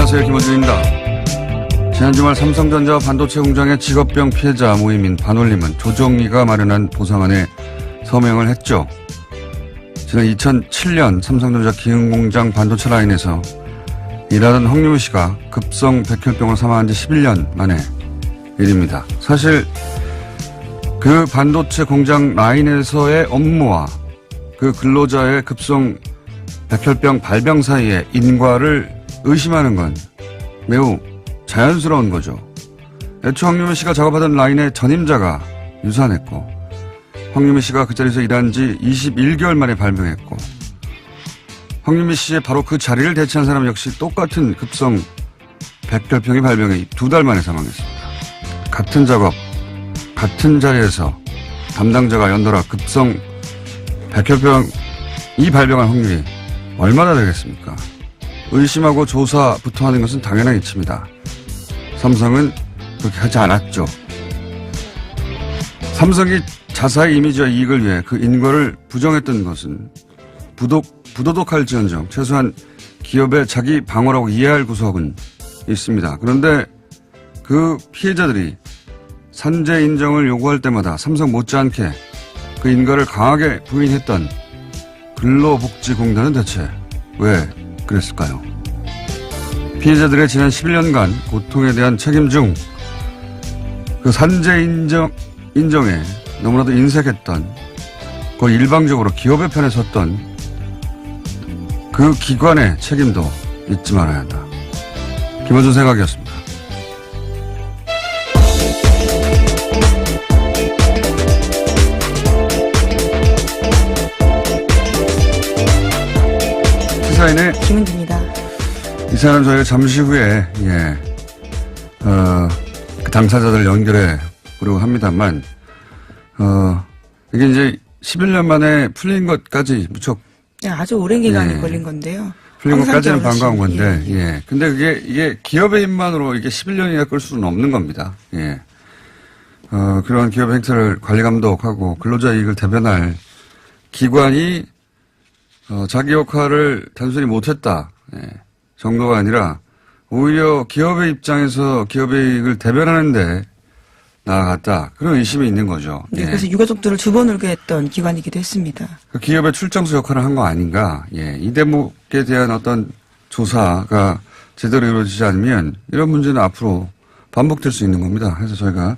안녕하세요. 김호준입니다. 지난 주말 삼성전자 반도체 공장의 직업병 피해자 모임인 반올림은 조정리가 마련한 보상안에 서명을 했죠. 지난 2007년 삼성전자 기흥공장 반도체 라인에서 일하던 황유미 씨가 급성 백혈병을 사망한 지 11년 만의 일입니다. 사실 그 반도체 공장 라인에서의 업무와 그 근로자의 급성 백혈병 발병 사이에 인과를 의심하는 건 매우 자연스러운 거죠. 애초 황유미 씨가 작업하던 라인의 전임자가 유산했고 황유미 씨가 그 자리에서 일한 지 21개월 만에 발병했고 황유미 씨의 바로 그 자리를 대체한 사람 역시 똑같은 급성 백혈병이 발병해 2달 만에 사망했습니다. 같은 작업, 같은 자리에서 담당자가 연달아 급성 백혈병이 발병한 확률이 얼마나 되겠습니까? 의심하고 조사부터 하는 것은 당연한 이치입니다. 삼성은 그렇게 하지 않았죠. 삼성이 자사의 이미지와 이익을 위해 그 인과를 부정했던 것은 부도덕할지언정 최소한 기업의 자기 방어라고 이해할 구석은 있습니다. 그런데 그 피해자들이 산재 인정을 요구할 때마다 삼성 못지않게 그 인과를 강하게 부인했던 근로복지공단은 대체 왜 그랬을까요? 피해자들의 지난 11년간 고통에 대한 책임 중 그 산재 인정에 너무나도 인색했던 거의 일방적으로 기업의 편에 섰던 그 기관의 책임도 잊지 말아야 한다. 김어준 생각이었습니다. 시사인의 김은지입니다. 이 사람 저희가 잠시 후에 그 당사자들 연결해 보려고 합니다만 이게 이제 11년 만에 풀린 것까지 무척 아주 오랜 기간이 걸린 건데요. 풀린 것까지는 반가운 건데 근데 이게 기업의 힘만으로 이게 11년이나 끌 수는 없는 겁니다. 그런 기업 행태를 관리 감독하고 근로자 이익을 대변할 기관이 자기 역할을 단순히 못했다 정도가 아니라 오히려 기업의 입장에서 기업의 이익을 대변하는데 나아갔다. 그런 의심이 있는 거죠. 네, 그래서 유가족들을 주워놀게 했던 기관이기도 했습니다. 그 기업의 출정수 역할을 한 거 아닌가. 이 대목에 대한 어떤 조사가 제대로 이루어지지 않으면 이런 문제는 앞으로 반복될 수 있는 겁니다. 그래서 저희가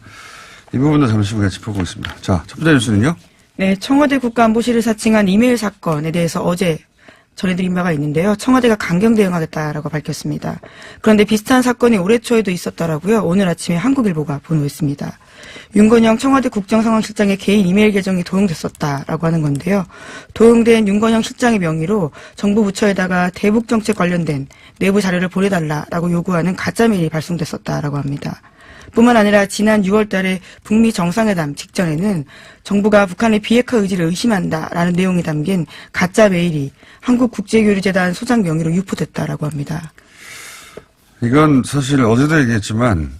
이 부분도 잠시 후에 짚어보겠습니다. 자, 첫 번째 뉴스는요. 네, 청와대 국가안보실을 사칭한 이메일 사건에 대해서 어제 전해드린 바가 있는데요. 청와대가 강경 대응하겠다라고 밝혔습니다. 그런데 비슷한 사건이 올해 초에도 있었더라고요. 오늘 아침에 한국일보가 보도했습니다. 윤건영 청와대 국정상황실장의 개인 이메일 계정이 도용됐었다라고 하는 건데요. 도용된 윤건영 실장의 명의로 정부 부처에다가 대북정책 관련된 내부 자료를 보내달라라고 요구하는 가짜메일이 발송됐었다라고 합니다. 뿐만 아니라 지난 6월 달에 북미 정상회담 직전에는 정부가 북한의 비핵화 의지를 의심한다라는 내용이 담긴 가짜 메일이 한국국제교류재단 소장 명의로 유포됐다라고 합니다. 이건 사실 어제도 얘기했지만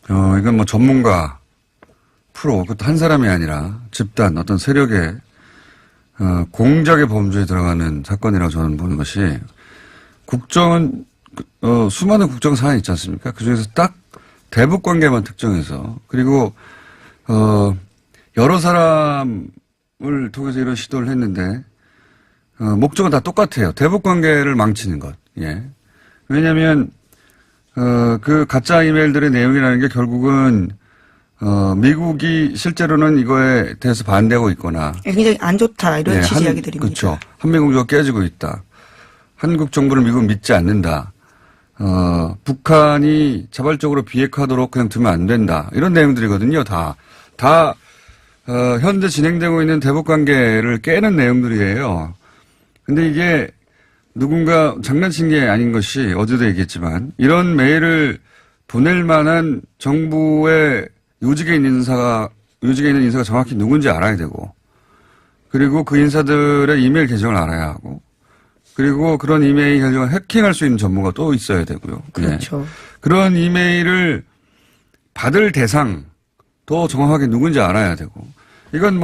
이건 뭐 전문가 프로 그것도 한 사람이 아니라 집단 어떤 세력의 공작의 범주에 들어가는 사건이라고 저는 보는 것이 국정은 수많은 국정 사안이 있지 않습니까? 그중에서 딱 대북 관계만 특정해서 그리고 여러 사람을 통해서 이런 시도를 했는데 목적은 다 똑같아요. 대북 관계를 망치는 것. 왜냐하면 그 가짜 이메일들의 내용이라는 게 결국은 미국이 실제로는 이거에 대해서 반대하고 있거나 굉장히 안 좋다 이런 취지 이야기들입니다. 그렇죠. 한미공조가 깨지고 있다. 한국 정부를 미국은 믿지 않는다. 북한이 자발적으로 비핵화하도록 그냥 두면 안 된다. 이런 내용들이거든요. 다 현재 진행되고 있는 대북 관계를 깨는 내용들이에요. 근데 이게 누군가 장난친 게 아닌 것이 어제도 얘기했지만 이런 메일을 보낼 만한 정부의 요직에 있는 인사가 정확히 누군지 알아야 되고 그리고 그 인사들의 이메일 계정을 알아야 하고 그리고 그런 이메일 계정을 해킹할 수 있는 전문가 또 있어야 되고요. 그렇죠. 그런 이메일을 받을 대상 또 정확하게 누군지 알아야 되고 이건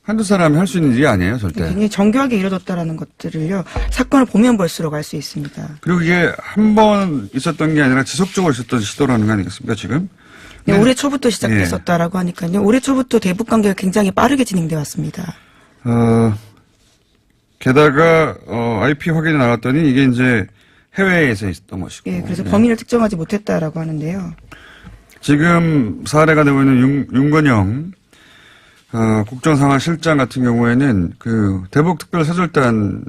한두 사람이 할 수 있는 일이 아니에요, 절대. 굉장히 정교하게 이루어졌다라는 것들을요, 사건을 보면 볼수록 알 수 있습니다. 그리고 이게 한 번 있었던 게 아니라 지속적으로 있었던 시도라는 거 아니겠습니까, 지금? 네, 올해 초부터 시작됐었다라고 하니까요. 올해 초부터 대북 관계가 굉장히 빠르게 진행돼 왔습니다. 게다가 IP 확인이 나왔더니 이게 이제 해외에서 있었던 것이고. 예, 그래서 범인을 특정하지 못했다라고 하는데요. 지금 사례가 되고 있는 윤건영 국정상황실장 같은 경우에는 그 대북특별사절단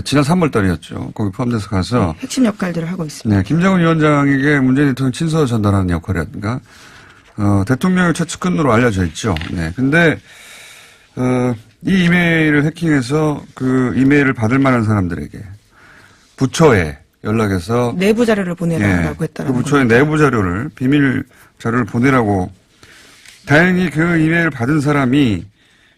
지난 3월 달이었죠. 거기 포함돼서 가서 핵심 역할들을 하고 있습니다. 네, 김정은 위원장에게 문재인 대통령 친서 전달하는 역할이라든가 대통령의 최측근으로 알려져 있죠. 네, 근데 이 이메일을 해킹해서 그 이메일을 받을 만한 사람들에게 부처에 연락해서 내부 자료를 보내라고 했다라고. 그 부처의 내부 자료를 비밀 자료를 보내라고. 다행히 그 이메일을 받은 사람이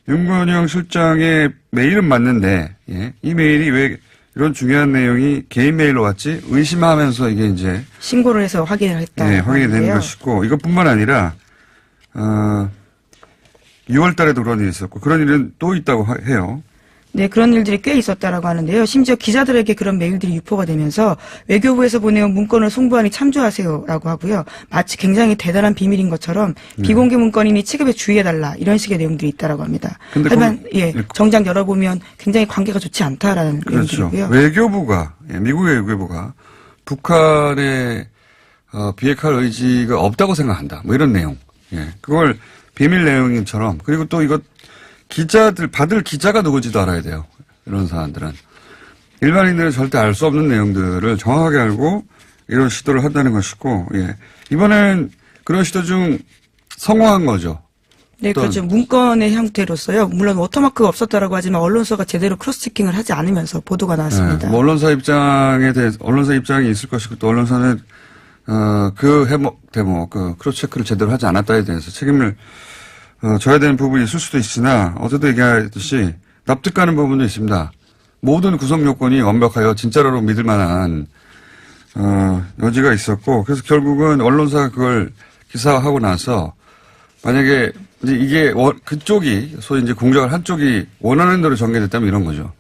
윤건영 실장의 메일은 맞는데 이 메일이 왜 이런 중요한 내용이 개인 메일로 왔지 의심하면서 이게 이제 신고를 해서 확인을 했다. 확인이 된 것이고 이것뿐만 아니라 6월 달에도 그런 일이 있었고 그런 일은 또 있다고 해요. 네, 그런 일들이 꽤 있었다라고 하는데요. 심지어 기자들에게 그런 메일들이 유포가 되면서 외교부에서 보내온 문건을 송부하니 참조하세요라고 하고요. 마치 굉장히 대단한 비밀인 것처럼 비공개 문건이니 취급에 주의해달라 이런 식의 내용들이 있다라고 합니다. 하지만 정작 열어보면 굉장히 관계가 좋지 않다라는 그렇죠. 내용들이고요. 외교부가 미국의 외교부가 북한의 비핵화할 의지가 없다고 생각한다. 뭐 이런 내용. 그걸 비밀 내용처럼 그리고 또 이것 기자들 받을 기자가 누구지도 알아야 돼요. 이런 사안들은 일반인들은 절대 알 수 없는 내용들을 정확하게 알고 이런 시도를 한다는 것이고 이번엔 그런 시도 중 성공한 거죠. 네, 그렇죠. 문건의 형태로서요. 물론 워터마크가 없었다라고 하지만 언론사가 제대로 크로스체킹을 하지 않으면서 보도가 나왔습니다. 뭐 언론사 입장이 있을 것이고 또 언론사는 그 대목 그 크로스체크를 제대로 하지 않았다에 대해서 책임을 져야 되는 부분이 있을 수도 있으나 어제도 얘기했듯이 납득가는 부분도 있습니다. 모든 구성 요건이 완벽하여 진짜로 믿을 만한 여지가 있었고 그래서 결국은 언론사가 그걸 기사화하고 나서 만약에 이제 이게 그쪽이 소위 이제 공작을 한쪽이 원하는 대로 전개됐다면 이런 거죠.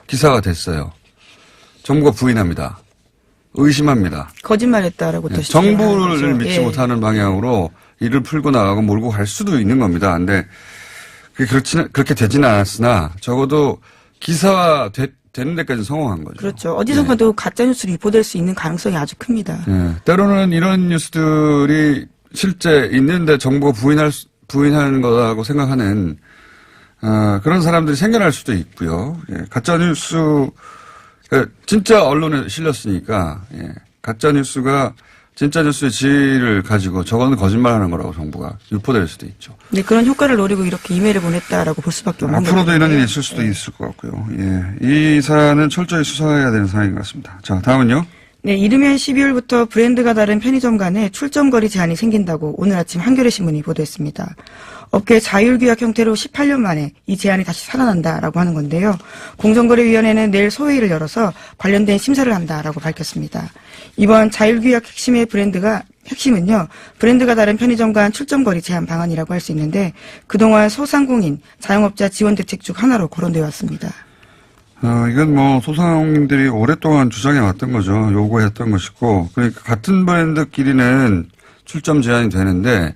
기사가 됐어요. 정부가 부인합니다. 의심합니다. 거짓말했다라고 또 정부를 믿지 못하는 방향으로 일을 풀고 나가고 몰고 갈 수도 있는 겁니다. 근데 그렇게 되지는 않았으나 적어도 기사화 되는 데까지 성공한 거죠. 그렇죠. 어디선가도 가짜뉴스로 유포될 수 있는 가능성이 아주 큽니다. 때로는 이런 뉴스들이 실제 있는데 정부가 부인하는 거라고 생각하는 그런 사람들이 생겨날 수도 있고요. 가짜뉴스 그러니까 진짜 언론에 실렸으니까 가짜뉴스가 진짜 뉴스의 질을 가지고 저거는 거짓말하는 거라고 정부가 유포될 수도 있죠. 네, 그런 효과를 노리고 이렇게 이메일을 보냈다라고 볼 수밖에 없는 거죠. 앞으로도 이런 일이 있을 수도 있을 것 같고요. 이 사안은 철저히 수사해야 되는 사안인 것 같습니다. 자, 다음은요. 네, 이르면 12월부터 브랜드가 다른 편의점 간에 출점거리 제한이 생긴다고 오늘 아침 한겨레 신문이 보도했습니다. 업계 자율규약 형태로 18년 만에 이 제한이 다시 살아난다라고 하는 건데요. 공정거래위원회는 내일 소회의를 열어서 관련된 심사를 한다라고 밝혔습니다. 이번 자율규약 핵심은요. 브랜드가 다른 편의점 간 출점거리 제한 방안이라고 할 수 있는데 그동안 소상공인, 자영업자 지원 대책 중 하나로 거론되어 왔습니다. 이건 뭐 소상공인들이 오랫동안 주장해 왔던 거죠. 요구했던 것이고 그러니까 같은 브랜드끼리는 출점 제한이 되는데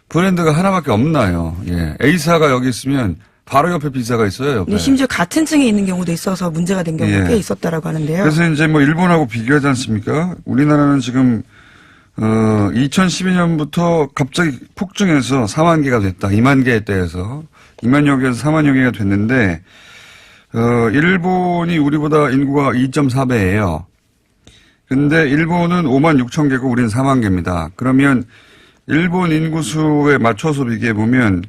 브랜드가 하나밖에 없나요? A사가 여기 있으면 바로 옆에 B사가 있어요. 옆에. 네, 심지어 같은 층에 있는 경우도 있어서 문제가 된 경우가 꽤 있었다라고 하는데요. 그래서 이제 뭐 일본하고 비교하지 않습니까? 우리나라는 지금 2012년부터 갑자기 폭증해서 4만 개가 됐다. 2만 개에 대해서 2만여 개에서 4만여 개가 됐는데 일본이 우리보다 인구가 2.4배예요. 근데 일본은 5만 6천 개고 우리는 4만 개입니다. 그러면 일본 인구수에 맞춰서 비교해 보면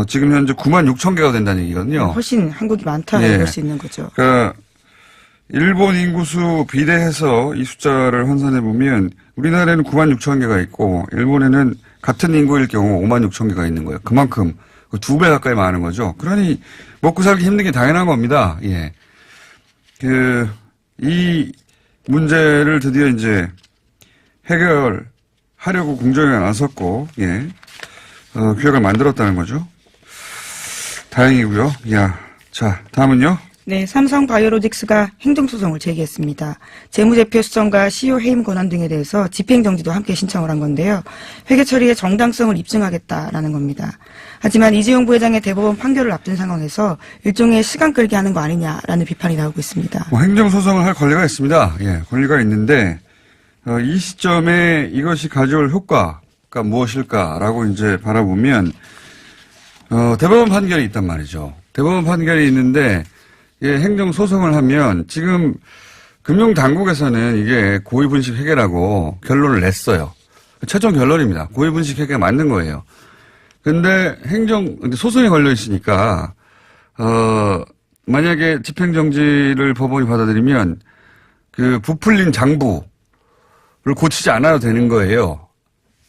지금 현재 9만 6천 개가 된다는 얘기거든요. 훨씬 한국이 많다고 볼 수 있는 거죠. 그러니까 일본 인구수 비례해서 이 숫자를 환산해 보면 우리나라에는 9만 6천 개가 있고 일본에는 같은 인구일 경우 5만 6천 개가 있는 거예요. 그만큼 2배 가까이 많은 거죠. 그러니 먹고 살기 힘든 게 당연한 겁니다. 이 문제를 드디어 이제 해결하려고 공정위가 나섰고, 규약을 만들었다는 거죠. 다행이고요. 야, 자, 다음은요? 네, 삼성바이오로직스가 행정소송을 제기했습니다. 재무제표 수정과 CEO 해임 권한 등에 대해서 집행정지도 함께 신청을 한 건데요. 회계 처리의 정당성을 입증하겠다라는 겁니다. 하지만 이재용 부회장의 대법원 판결을 앞둔 상황에서 일종의 시간 끌기 하는 거 아니냐라는 비판이 나오고 있습니다. 뭐 행정소송을 할 권리가 있습니다. 예, 권리가 있는데, 이 시점에 이것이 가져올 효과가 무엇일까라고 이제 바라보면, 대법원 판결이 있단 말이죠. 대법원 판결이 있는데, 예, 행정소송을 하면 지금 금융당국에서는 이게 고의분식 회계라고 결론을 냈어요. 최종 결론입니다. 고의분식 회계가 맞는 거예요. 근데 소송이 걸려 있으니까, 만약에 집행정지를 법원이 받아들이면 그 부풀린 장부를 고치지 않아도 되는 거예요.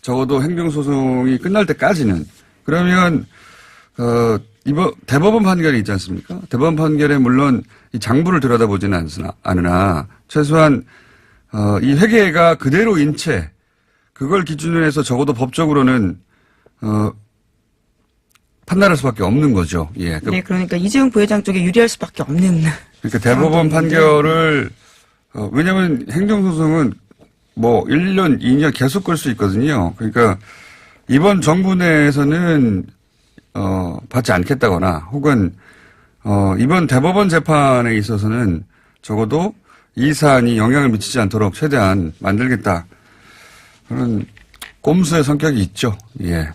적어도 행정소송이 끝날 때까지는. 그러면, 이번 대법원 판결이 있지 않습니까? 대법원 판결에 물론 이 장부를 들여다보지는 않으나 최소한 이 회계가 그대로인 채 그걸 기준으로 해서 적어도 법적으로는 판단할 수밖에 없는 거죠. 예. 네, 그러니까 이재용 부회장 쪽에 유리할 수밖에 없는. 그러니까 대법원 판결을 왜냐하면 행정소송은 뭐 1년, 2년 계속 끌 수 있거든요. 그러니까 이번 정부 내에서는 받지 않겠다거나 혹은 이번 대법원 재판에 있어서는 적어도 이 사안이 영향을 미치지 않도록 최대한 만들겠다. 그런 꼼수의 성격이 있죠. 예.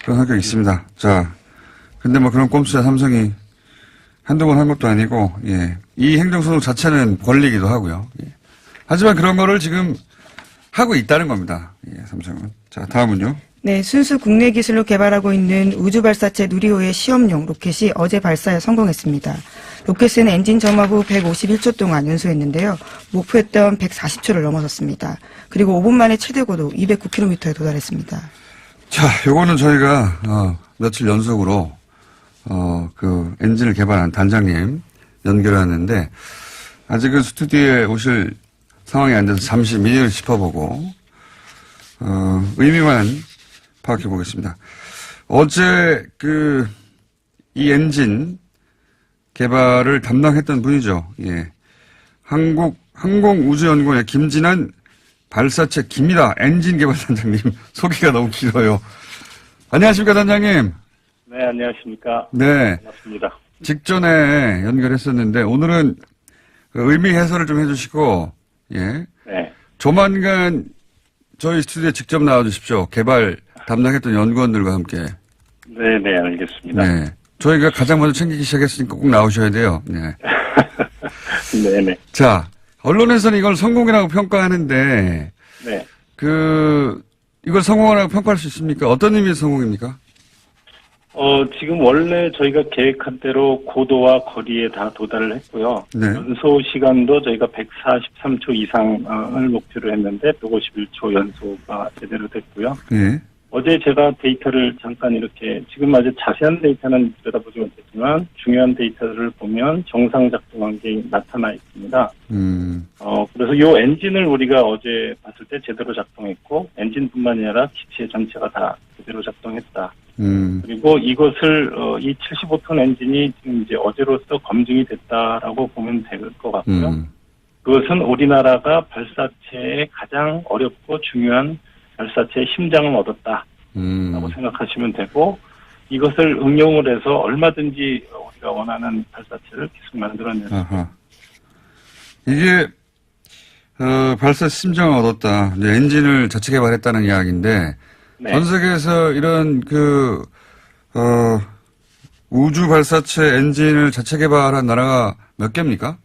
그런 성격이 있습니다. 자, 근데 뭐 그런 꼼수야 삼성이 한두 번 한 것도 아니고, 예. 이 행정소송 자체는 권리이기도 하고요. 예. 하지만 그런 거를 지금 하고 있다는 겁니다. 예, 삼성은. 자, 다음은요. 네, 순수 국내 기술로 개발하고 있는 우주발사체 누리호의 시험용 로켓이 어제 발사에 성공했습니다. 로켓은 엔진 점화 후 151초 동안 연소했는데요. 목표했던 140초를 넘어섰습니다. 그리고 5분 만에 최대 고도 209km에 도달했습니다. 자, 요거는 저희가 며칠 연속으로 그 엔진을 개발한 단장님 연결하는데 아직은 스튜디오에 오실 상황이 안 돼서 잠시 미니를 짚어보고 의미만 파악해 보겠습니다. 어제 이 엔진 개발을 담당했던 분이죠. 예. 항공우주연구원의 김진환 발사체 기미다 엔진 개발 단장님 소개가 너무 길어요. 안녕하십니까, 단장님. 네, 안녕하십니까. 네. 반갑습니다. 직전에 연결했었는데 오늘은 의미 해설을 좀 해주시고, 예. 네. 조만간 저희 스튜디오에 직접 나와주십시오. 개발 담당했던 연구원들과 함께. 네, 네, 알겠습니다. 네. 저희가 가장 먼저 챙기기 시작했으니까 꼭 나오셔야 돼요. 네. 네, 네. 자, 언론에서는 이걸 성공이라고 평가하는데, 네. 이걸 성공이라고 평가할 수 있습니까? 어떤 의미의 성공입니까? 지금 원래 저희가 계획한 대로 고도와 거리에 다 도달을 했고요. 네. 연소 시간도 저희가 143초 이상을 목표로 했는데 151초 연소가 제대로 됐고요. 네. 어제 제가 데이터를 잠깐 이렇게 지금 아주 자세한 데이터는 들여다보지 못했지만 중요한 데이터를 보면 정상 작동한 게 나타나 있습니다. 그래서 요 엔진을 우리가 어제 봤을 때 제대로 작동했고 엔진뿐만이 아니라 기체 전체가 다 제대로 작동했다. 그리고 이것을 이 75톤 엔진이 지금 이제 어제로서 검증이 됐다라고 보면 될 것 같고요. 그것은 우리나라가 발사체의 가장 어렵고 중요한 발사체의 심장을 얻었다라고 생각하시면 되고 이것을 응용을 해서 얼마든지 우리가 원하는 발사체를 계속 만들어낼 수 있습니다. 이게 발사 심장을 얻었다. 이제 엔진을 자체 개발했다는 이야기인데 네. 전 세계에서 이런 우주 발사체 엔진을 자체 개발한 나라가 몇 개입니까?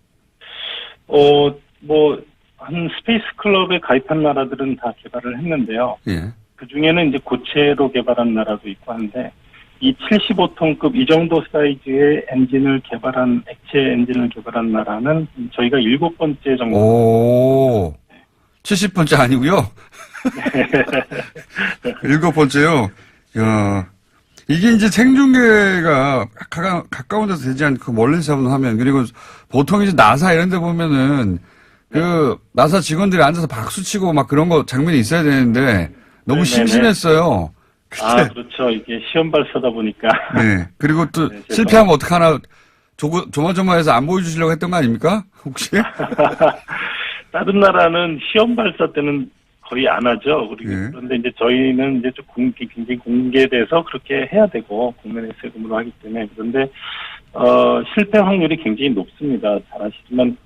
한 스페이스 클럽에 가입한 나라들은 다 개발을 했는데요. 예. 그 중에는 이제 고체로 개발한 나라도 있고 한데, 이 75톤급 이 정도 사이즈의 엔진을 개발한, 액체 엔진을 개발한 나라는 저희가 7번째 정도. 오, 70번째 아니고요? 7번째요? 야, 이게 이제 생중계가 가까운 데서 되지 않고 멀리서 하면, 그리고 보통 이제 나사 이런 데 보면은, 나사 직원들이 앉아서 박수 치고 막 그런 거 장면이 있어야 되는데, 너무 네네네. 심심했어요. 아, 그렇죠. 이게 시험 발사다 보니까. 네. 그리고 또 네, 실패하면 어떡하나 조마조마해서 안 보여주시려고 했던 거 아닙니까? 혹시? 다른 나라는 시험 발사 때는 거의 안 하죠. 그리고 네. 그런데 이제 저희는 이제 좀 굉장히 공개돼서 그렇게 해야 되고 국민의 세금으로 하기 때문에 그런데 실패 확률이 굉장히 높습니다. 잘 아시지만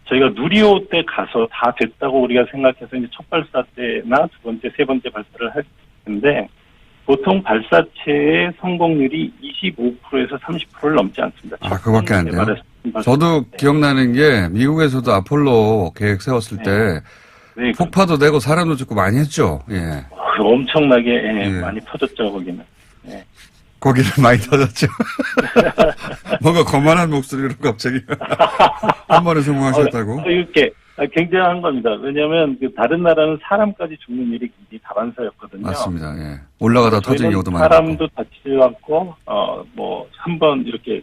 저희가 누리호 때 가서 다 됐다고 우리가 생각해서 이제 첫 발사 때나 두 번째, 세 번째 발사를 할 텐데 보통 발사체의 성공률이 25%에서 30%를 넘지 않습니다. 아, 그거밖에 안 돼요? 저도 기억나는 게 미국에서도 아폴로 계획 세웠을 때 네, 폭파도 되고 사람도 죽고 많이 했죠. 예. 엄청나게 많이 터졌죠, 거기는. 예. 거기는 많이 터졌죠. 뭔가 거만한 목소리로 갑자기 한 번에 성공하셨다고. 이렇게 굉장한 겁니다. 왜냐하면 다른 나라는 사람까지 죽는 일이 굉장히 다반사였거든요. 맞습니다. 예. 올라가다 터진 경우도 많이 사람도 다치지 않고 한 번 이렇게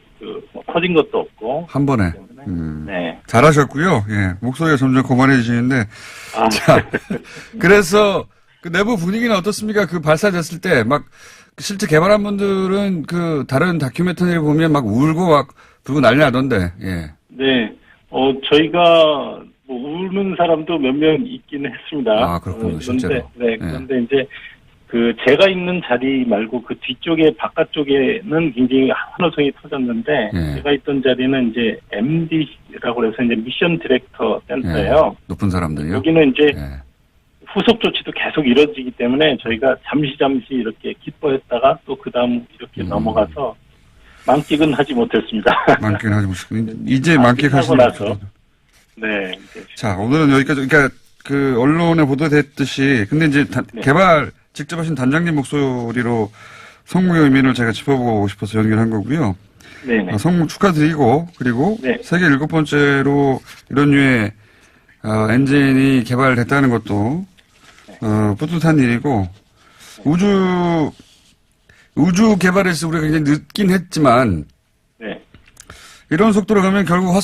터진 것도 없고 한 번에. 네. 잘하셨고요. 예. 목소리가 점점 거만해지시는데. 자, 그래서 그 내부 분위기는 어떻습니까? 그 발사됐을 때 막 실제 개발한 분들은 그 다른 다큐멘터리를 보면 막 울고 막 불고 난리 나던데. 예. 네. 저희가 우는 사람도 몇 명 있기는 했습니다. 아, 그렇군요. 실제로. 그런데 이제 제가 있는 자리 말고 그 뒤쪽에 바깥쪽에는 굉장히 환호성이 터졌는데 제가 있던 자리는 이제 MD라고 해서 이제 미션 디렉터 센터예요. 높은 사람들이요? 여기는 이제 후속 조치도 계속 이뤄지기 때문에 저희가 잠시 이렇게 기뻐했다가 또 그 다음 이렇게 넘어가서 만끽은 하지 못했습니다. 만끽은 하지 못했습니다. 이제 만끽하시는 나서. 네. 자, 오늘은 여기까지, 그러니까 그 언론에 보도됐듯이 근데 이제 개발 직접 하신 단장님 목소리로 성공의 의미를 제가 짚어보고 싶어서 연결한 거고요. 네네. 성공 축하드리고 그리고 세계 7번째로 이런 류의 엔진이 개발됐다는 것도 뿌듯한 일이고 우주 개발에서 우리가 굉장히 늦긴 했지만 이런 속도로 가면 결국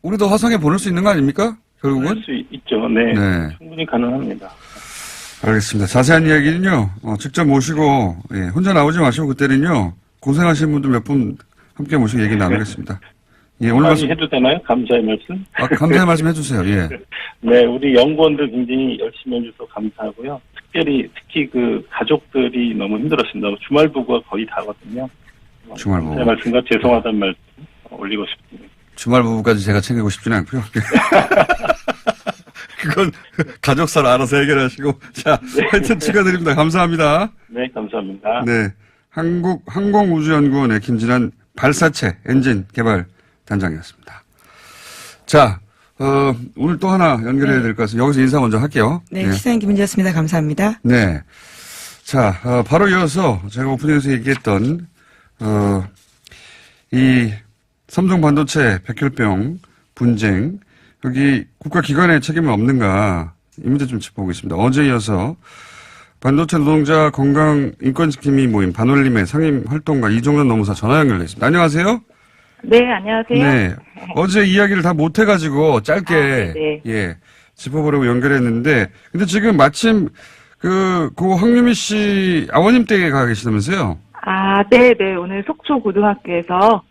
우리도 화성에 보낼 수 있는 거 아닙니까? 결국은? 보낼 수 있죠. 네. 충분히 가능합니다. 알겠습니다. 자세한 이야기는요, 직접 모시고, 혼자 나오지 마시고, 그때는요, 고생하시는 분들 몇 분 함께 모시고 얘기 나누겠습니다. 예, 오늘 말씀. 해도 되나요? 감사의 말씀? 감사의 말씀 해주세요, 예. 네, 우리 연구원들 굉장히 열심히 해줘서 감사하고요. 특히 그 가족들이 너무 힘들었습니다. 주말 부부가 거의 다거든요. 주말 부부. 제 말씀과 죄송하다는 말씀 올리고 싶습니다. 주말 부부까지 제가 챙기고 싶지는 않고요. 그건 가족사로 알아서 해결하시고. 자, 하여튼 축하드립니다. 감사합니다. 네, 감사합니다. 네. 항공우주연구원의 김진환 발사체 엔진 개발 단장이었습니다. 자, 오늘 또 하나 연결해야 될 것 같습니다. 여기서 인사 먼저 할게요. 네, 시사인 김은지였습니다. 감사합니다. 네. 자, 바로 이어서 제가 오프닝에서 얘기했던, 이 삼성 반도체 백혈병 분쟁, 여기 국가기관의 책임은 없는가, 이 문제 좀 짚어보겠습니다. 어제 이어서 반도체 노동자 건강 인권지킴이 모임 반올림의 상임 활동가 이종현 노무사 전화 연결됐습니다. 안녕하세요. 네, 안녕하세요. 네. 어제 이야기를 다 못해가지고 짧게, 짚어보려고 연결했는데, 근데 지금 마침 고 황유미 씨 아버님 댁에 가 계시다면서요? 네. 오늘 속초 고등학교에서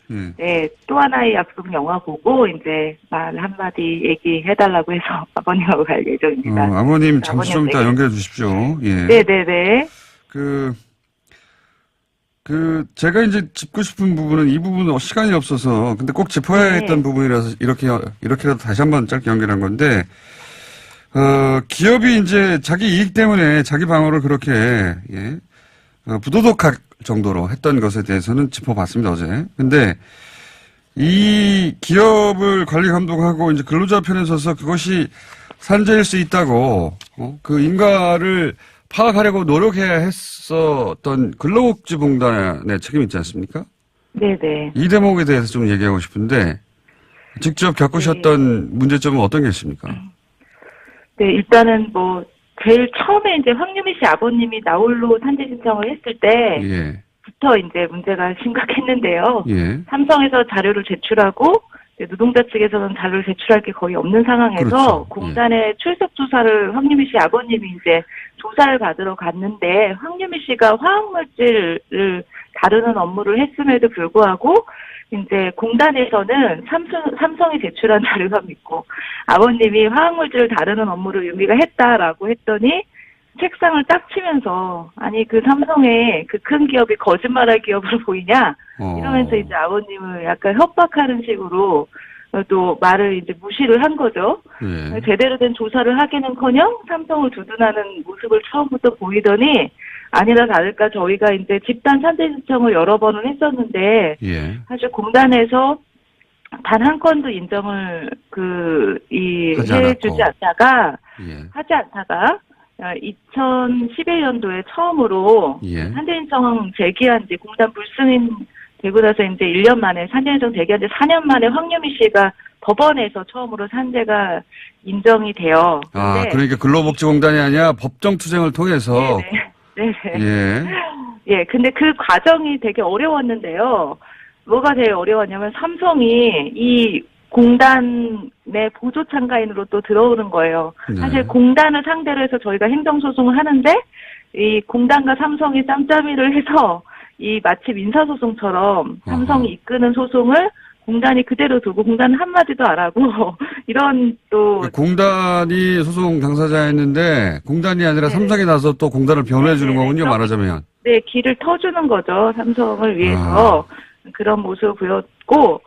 또 하나의 약속 영화 보고 이제 말 한마디 얘기해달라고 해서 아버님하고 갈 예정입니다. 아버님 잠시 좀 이따 연결해 주십시오. 예. 네네네. 제가 이제 짚고 싶은 부분은 이 부분은 시간이 없어서 근데 꼭 짚어야 했던 부분이라서 이렇게라도 다시 한번 짧게 연결한 건데, 기업이 이제 자기 이익 때문에 자기 방어를 그렇게, 부도덕할 정도로 했던 것에 대해서는 짚어봤습니다, 어제. 근데 이 기업을 관리 감독하고 이제 근로자 편에 서서 그것이 산재일 수 있다고, 그 인가를 파악하려고 노력해야 했었던 근로복지공단의 책임이 있지 않습니까? 네네. 이 대목에 대해서 좀 얘기하고 싶은데, 직접 겪으셨던 문제점은 어떤 게 있습니까? 네, 일단은 제일 처음에 이제 황유미 씨 아버님이 나홀로 산재 신청을 했을 때부터 이제 문제가 심각했는데요. 삼성에서 자료를 제출하고 노동자 측에서는 자료를 제출할 게 거의 없는 상황에서 그렇죠. 공단의 출석 조사를 황유미 씨 아버님이 이제 조사를 받으러 갔는데 황유미 씨가 화학물질을 다루는 업무를 했음에도 불구하고 이제 공단에서는 삼성이 제출한 자료만 믿고 아버님이 화학물질을 다루는 업무를 유미가 했다라고 했더니 책상을 딱 치면서 아니 그 삼성의 그 큰 기업이 거짓말할 기업으로 보이냐 이러면서 이제 아버님을 약간 협박하는 식으로 또 말을 이제 무시를 한 거죠. 제대로 된 조사를 하기는커녕 삼성을 두둔하는 모습을 처음부터 보이더니 아니라 다를까 저희가 이제 집단 산재 신청을 여러 번은 했었는데 사실 공단에서 단 한 건도 인정을 해주지 않다가 하지 않다가 2011년도에 처음으로 산재 신청 제기한 지 공단 불승인 되고 나서 이제 1년 만에 산재 신청 제기한 지 4년 만에 황유미 씨가 법원에서 처음으로 산재가 인정이 돼요. 아, 그러니까 근로복지공단이 아니라 법정투쟁을 통해서. 네네. 예, 근데 그 과정이 되게 어려웠는데요. 뭐가 제일 어려웠냐면 삼성이 이 공단의 보조 참가인으로 또 들어오는 거예요. 사실 공단을 상대로 해서 저희가 행정소송을 하는데 이 공단과 삼성이 짬짬이를 해서 이 마치 민사소송처럼 삼성이 이끄는 소송을 공단이 그대로 두고 공단은 한마디도 안 하고 이런 또 공단이 소송 당사자였는데 공단이 아니라 삼성이 나서 또 공단을 변호해 주는 거군요. 말하자면. 네, 길을 터주는 거죠. 삼성을 위해서 그런 모습을 보였고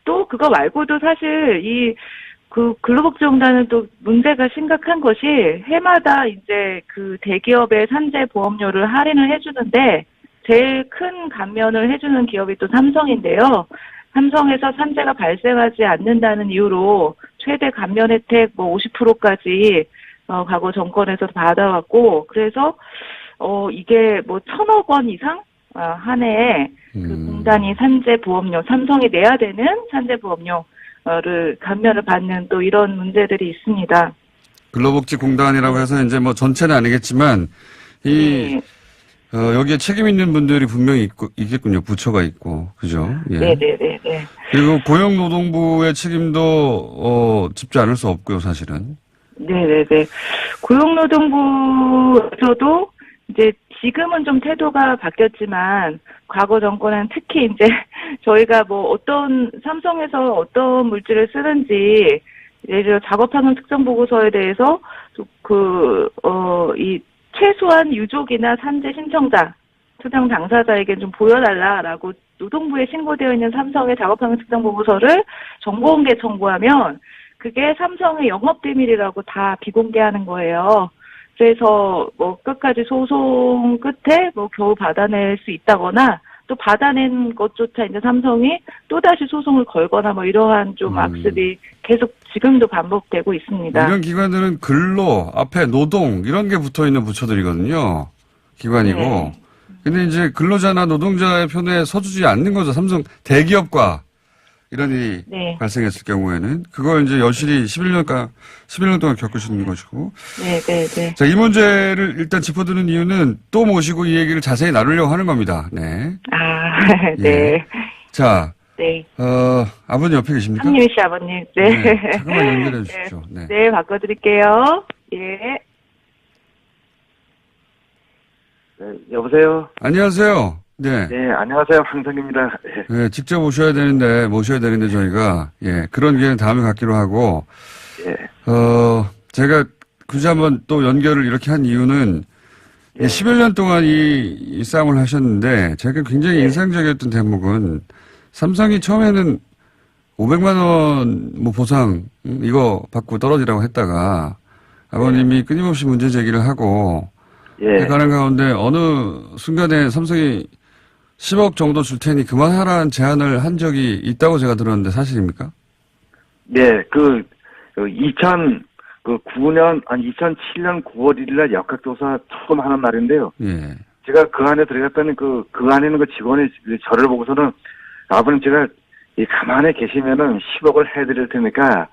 또 그거 말고도 사실 그 근로복지공단은 또 문제가 심각한 것이 해마다 이제 그 대기업의 산재 보험료를 할인을 해주는데 제일 큰 감면을 해주는 기업이 또 삼성인데요. 삼성에서 산재가 발생하지 않는다는 이유로 최대 감면 혜택 50%까지 과거 정권에서 받아왔고 그래서 이게 1,000억 원 이상 한 해에 그 공단이 산재 보험료 삼성이 내야 되는 산재 보험료를 감면을 받는 또 이런 문제들이 있습니다. 근로복지공단이라고 해서 이제 전체는 아니겠지만 여기에 책임 있는 분들이 분명히 있겠군요. 부처가 있고. 그죠? 예. 네네네. 그리고 고용노동부의 책임도 짚지 않을 수 없고요, 사실은. 네네네. 고용노동부에서도 이제 지금은 좀 태도가 바뀌었지만 과거 정권은 특히 이제 저희가 삼성에서 어떤 물질을 쓰는지 예를 들어 작업환경 특정 보고서에 대해서 이 최소한 유족이나 산재 신청자, 투쟁 당사자에게 좀 보여달라라고 노동부에 신고되어 있는 삼성의 작업환경 특정 보고서를 정보공개 청구하면 그게 삼성의 영업비밀이라고 다 비공개하는 거예요. 그래서 끝까지 소송 끝에 겨우 받아낼 수 있다거나 또 받아낸 것조차 이제 삼성이 또다시 소송을 걸거나 이러한 좀 악습이 계속 지금도 반복되고 있습니다. 이런 기관들은 근로, 앞에 노동 이런 게 붙어 있는 부처들이거든요. 기관이고. 네. 근데 이제 근로자나 노동자의 편에 서주지 않는 거죠. 삼성 대기업과 이런 일이 발생했을 경우에는 그걸 이제 여실히 11년 동안 겪으시는 것이고. 네. 자, 이 문제를 일단 짚어드는 이유는 또 모시고 이 얘기를 자세히 나누려고 하는 겁니다. 네. 네. 예. 자. 네. 아버님 옆에 계십니까? 황유미 씨 아버님. 네. 잠깐만 연결해 주십시오. 네, 바꿔드릴게요. 예. 네, 여보세요? 안녕하세요. 네. 네, 안녕하세요. 황성입니다. 네, 직접 모셔야 되는데 저희가, 그런 기회는 다음에 갖기로 하고, 제가 굳이 한번 또 연결을 이렇게 한 이유는, 11년 동안 이 싸움을 하셨는데, 제가 굉장히 인상적이었던 대목은, 삼성이 처음에는 500만원 보상, 이거 받고 떨어지라고 했다가, 아버님이 끊임없이 문제 제기를 하고, 가는 가운데 어느 순간에 삼성이 10억 정도 줄 테니 그만하라는 제안을 한 적이 있다고 제가 들었는데 사실입니까? 네, 2007년 9월 1일 날 역학조사 처음 하는 날인데요. 제가 그 안에 들어갔더니 그 안에 있는 직원이 저를 보고서는 아버님 제가 가만히 계시면은 10억을 해드릴 테니까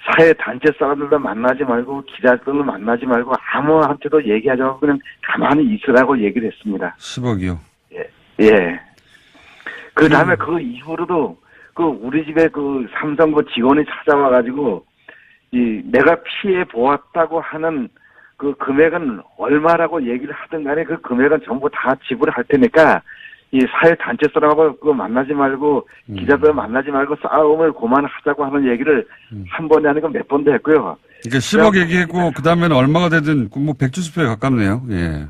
사회 단체 사람들도 만나지 말고 기자들도 만나지 말고 아무한테도 얘기하지 말고 그냥 가만히 있으라고 얘기를 했습니다. 10억이요? 예. 그 다음에 그 이후로도 우리 집에 삼성 직원이 찾아와가지고 내가 피해 보았다고 하는 그 금액은 얼마라고 얘기를 하든 간에 그 금액은 전부 다 지불할 테니까 이 사회단체 사람하고 그거 만나지 말고 기자들 만나지 말고 싸움을 그만하자고 하는 얘기를 한 번에 아니고 몇 번도 했고요. 그러니까 10억 얘기했고 그다음에는 얼마가 되든 뭐 백주수표에 가깝네요. 예.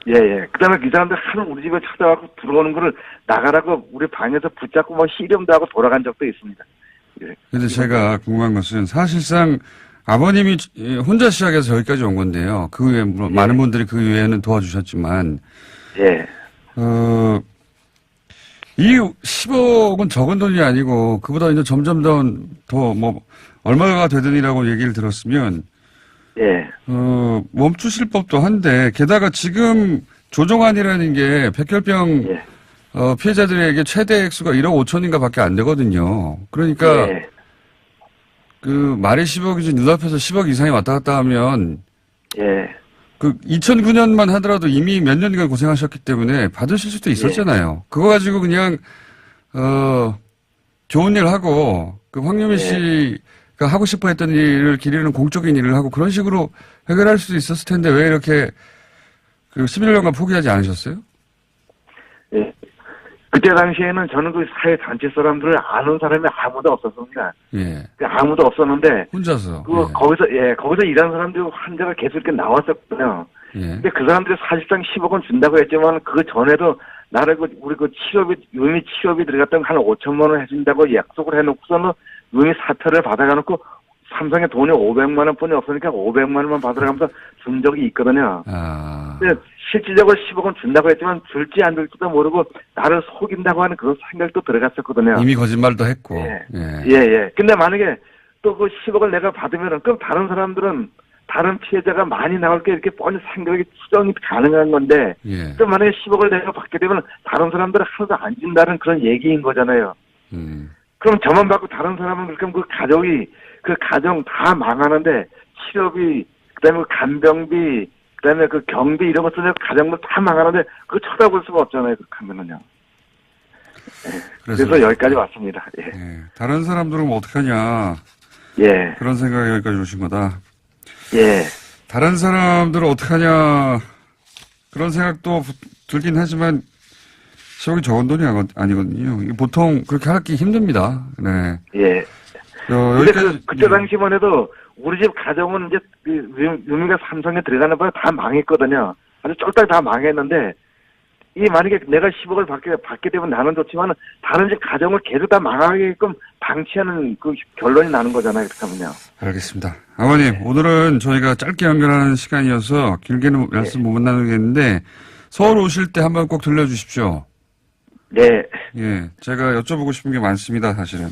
예. 그다음에 그 사람들 하루 우리 집에 찾아와서 들어오는 거를 나가라고 우리 방에서 붙잡고 뭐 씨름도 하고 돌아간 적도 있습니다. 예. 근데 제가 궁금한 것은 사실상 아버님이 혼자 시작해서 여기까지 온 건데요. 그 외에 물론 많은 분들이 그 외에는 도와주셨지만 이 10억은 적은 돈이 아니고 그보다 이제 점점 더 뭐 얼마가 되든이라고 얘기를 들었으면 멈추실 법도 한데 게다가 지금 조정안이라는 게 백혈병 피해자들에게 최대 액수가 1억 5천인가 밖에 안 되거든요. 그러니까 그 말이 10억이지 눈앞에서 10억 이상이 왔다 갔다 하면 그 2009년만 하더라도 이미 몇 년간 고생하셨기 때문에 받으실 수도 있었잖아요. 그거 가지고 그냥 좋은 일 하고 그 황유미 씨가 하고 싶어 했던 일을 기리는 공적인 일을 하고 그런 식으로 해결할 수도 있었을 텐데 왜 이렇게 그 11년간 포기하지 않으셨어요? 그때 당시에는 저는 그 사회단체 사람들을 아는 사람이 아무도 없었습니다. 아무도 없었는데. 혼자서. 거기서 일하는 사람들 환자가 계속 이렇게 나왔었거든요. 근데 그 사람들이 사실상 10억은 준다고 했지만 그 전에도 나를 우리 유미 치료비 들어갔던 한 5천만 원 해준다고 약속을 해놓고서는 유미 사퇴를 받아가놓고 삼성에 돈이 500만 원뿐이 없으니까 500만 원만 받으라면서 준 적이 있거든요. 근데 실질적으로 10억은 준다고 했지만 줄지 안 줄지도 모르고 나를 속인다고 하는 그런 생각도 들어갔었거든요. 이미 거짓말도 했고. 근데 만약에 또 그 10억을 내가 받으면은 그럼 다른 사람들은 다른 피해자가 많이 나올 게 이렇게 뻔히 생각이 추정이 가능한 건데 또 만약에 10억을 내가 받게 되면 다른 사람들은 하나도 안 준다는 그런 얘기인 거잖아요. 그럼 저만 받고 다른 사람은 그럼 그 가정 다 망하는데 치료비, 그다음에 간병비, 그다음에 그 경비 이런 거 쓰면 가정들 다 망하는데 그거 쳐다볼 수가 없잖아요. 그렇게 하면은요. 그래서 여기까지 왔습니다. 다른 사람들은 뭐 어떡하냐. 그런 생각이 여기까지 오신 거다. 다른 사람들은 어떡하냐. 그런 생각도 들긴 하지만 10억이 적은 돈이 아니거든요. 보통 그렇게 하기 힘듭니다. 근데 그때 당시만 해도 우리 집 가정은 이제 유미가 삼성에 들어가는 바에 다 망했거든요. 아주 쫄딱 다 망했는데 이 만약에 내가 10억을 받게 되면 나는 좋지만 다른 집 가정을 계속 다 망하게끔 방치하는 그 결론이 나는 거잖아요. 그렇게 하면요. 알겠습니다. 아버님 오늘은 저희가 짧게 연결하는 시간이어서 길게는 말씀 못 나누겠는데 서울 오실 때 한번 꼭 들려주십시오. 제가 여쭤보고 싶은 게 많습니다. 사실은.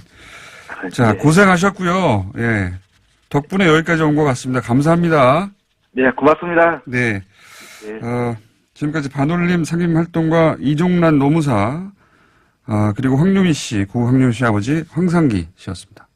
자, 고생하셨고요. 덕분에 여기까지 온 것 같습니다. 감사합니다. 고맙습니다. 지금까지 반올림 상임활동가 이종란 노무사, 그리고 황유미 씨, 고 황유미 씨 아버지 황상기 씨였습니다.